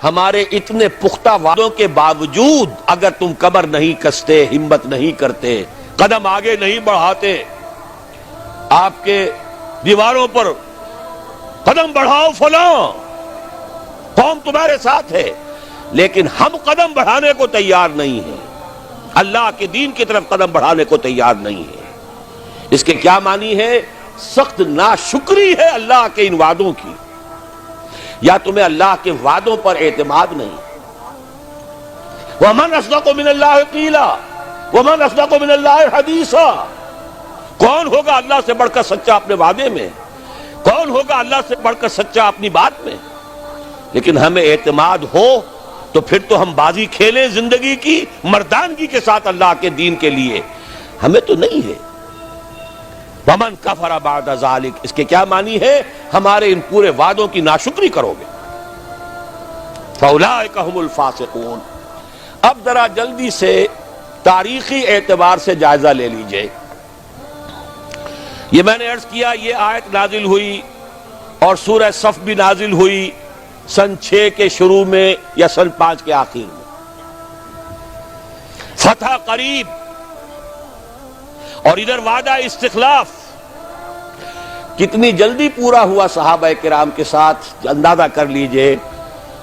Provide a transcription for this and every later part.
ہمارے اتنے پختہ وعدوں کے باوجود اگر تم کمر نہیں کستے، ہمت نہیں کرتے، قدم آگے نہیں بڑھاتے، آپ کے دیواروں پر قدم بڑھاؤ فلاں، قوم تمہارے ساتھ ہے، لیکن ہم قدم بڑھانے کو تیار نہیں ہیں، اللہ کے دین کی طرف قدم بڑھانے کو تیار نہیں ہے۔ اس کے کیا معنی ہے؟ سخت ناشکری ہے اللہ کے ان وعدوں کی، یا تمہیں اللہ کے وعدوں پر اعتماد نہیں۔ وَمَنْ أَصْدَقُ مِنَ اللَّهِ قِيلًا وَمَنْ أَصْدَقُ مِنَ اللَّهِ حَدِيثًا، کون ہوگا اللہ سے بڑھ کر سچا اپنے وعدے میں؟ کون ہوگا اللہ سے بڑھ کر سچا اپنی بات میں؟ لیکن ہمیں اعتماد ہو تو پھر تو ہم بازی کھیلیں زندگی کی مردانگی کے ساتھ اللہ کے دین کے لیے، ہمیں تو نہیں ہے۔ وَمَنْ كَفَرَ بَعْدَ ذَلِكَ، اس کے کیا معنی ہے؟ ہمارے ان پورے وعدوں کی ناشکری کرو گے۔ فَأُولَٰئِكَ هُمُ الْفَاسِقُونَ۔ اب ذرا جلدی سے تاریخی اعتبار سے جائزہ لے لیجئے۔ یہ میں نے عرض کیا، یہ آیت نازل ہوئی اور سورہ صف بھی نازل ہوئی سن 6 کے شروع میں یا سن 5 کے آخر میں۔ فتح قریب اور ادھر وعدہ استخلاف کتنی جلدی پورا ہوا صحابہ کرام کے ساتھ اندازہ کر لیجئے۔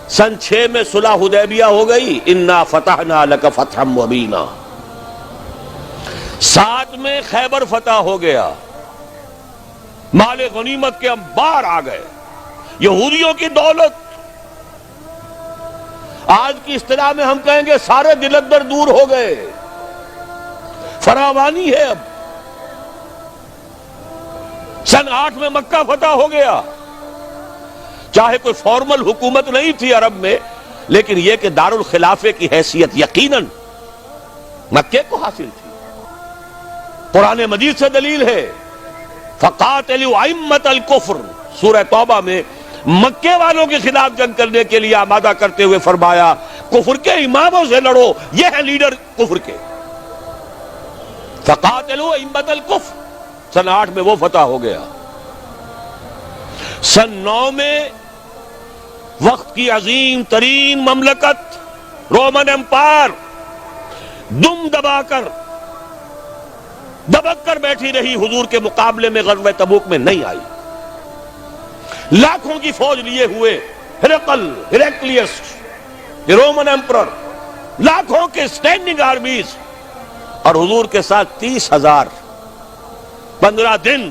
سن 6 میں صلح حدیبیہ ہو گئی، انا فتحنا لک فتحا مبینا۔ 7 میں خیبر فتح ہو گیا، مال غنیمت کے انبار آ گئے، یہودیوں کی دولت، آج کی اصطلاح میں ہم کہیں گے سارے دل اندر دور ہو گئے، فراوانی ہے۔ اب سن 8 میں مکہ فتح ہو گیا، چاہے کوئی فارمل حکومت نہیں تھی عرب میں، لیکن یہ کہ دارالخلافے کی حیثیت یقیناً مکے کو حاصل تھی۔ قرآن مجید سے دلیل ہے، فَقَاتِلُوا أَئِمَّةَ الْكُفْرِ، سورہ توبہ میں مکے والوں کے خلاف جنگ کرنے کے لیے آمادہ کرتے ہوئے فرمایا کفر کے اماموں سے لڑو، یہ ہے لیڈر کفر کے۔ فَقَاتِلُوا أَئِمَّةَ الْكُفْرِ، سن 8 میں وہ فتح ہو گیا۔ سن 9 میں وقت کی عظیم ترین مملکت رومن امپائر دم دبک کر بیٹھی رہی، حضور کے مقابلے میں غزوہ تبوک میں نہیں آئی۔ لاکھوں کی فوج لیے ہوئے ہیرکلیس رومن امپرر، لاکھوں کے سٹینڈنگ آرمیز، اور حضور کے ساتھ 30,000 15 دن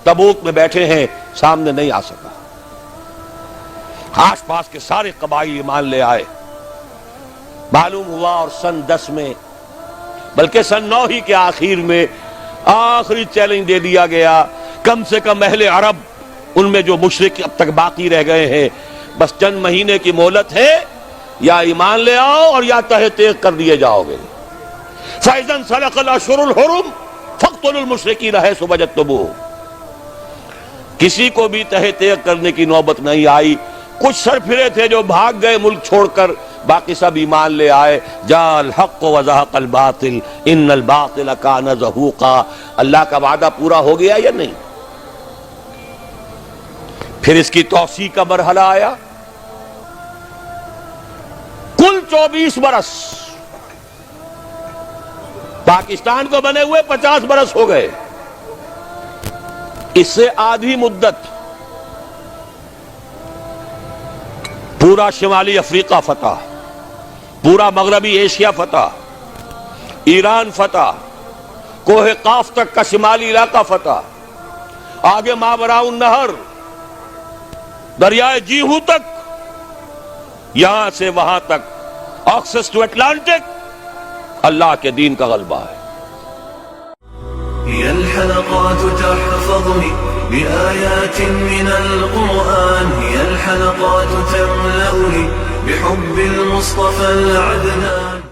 تبوک میں بیٹھے ہیں، سامنے نہیں آ سکا۔ آس پاس کے سارے قبائل ایمان لے آئے۔ معلوم ہوا اور سن 10 میں بلکہ سن 9 ہی کے آخر میں آخری چیلنج دے دیا گیا، کم سے کم اہل عرب، ان میں جو مشرک اب تک باقی رہ گئے ہیں، بس چند مہینے کی مہلت ہے، یا ایمان لے آؤ اور یا تہہ تیغ کر دیے جاؤ گے۔ فَإِذَا انْسَلَخَ الْأَشْهُرُ الْحُرُمُ فَاقْتُلُوا الْمُشْرِكِينَ حَيْثُ وَجَدتُّمُوهُمْ۔ کسی کو بھی تہہ تیغ کرنے کی نوبت نہیں آئی۔ کچھ سر پھرے تھے جو بھاگ گئے ملک چھوڑ کر، باقی سب ایمان لے آئے۔ جاء الحق وزهق الباطل ان الباطل كان زهوقا۔ اللہ کا وعدہ پورا ہو گیا یا نہیں؟ پھر اس کی توسیع کا مرحلہ آیا، کل 24 برس، پاکستان کو بنے ہوئے 50 برس ہو گئے، اس سے آدھی مدت پورا شمالی افریقہ فتح، پورا مغربی ایشیا فتح، ایران فتح، کوہ قاف تک کا شمالی علاقہ فتح، آگے ماوراء النہر، دریائے جیہو تک، یہاں سے وہاں تک، ایکسس ٹو اٹلانٹک، اللہ کے دین کا غلبہ ہے۔ هي الحلقات تحفظني بآيات من القرآن، هي الحلقات تملأني بحب المصطفى العدنان۔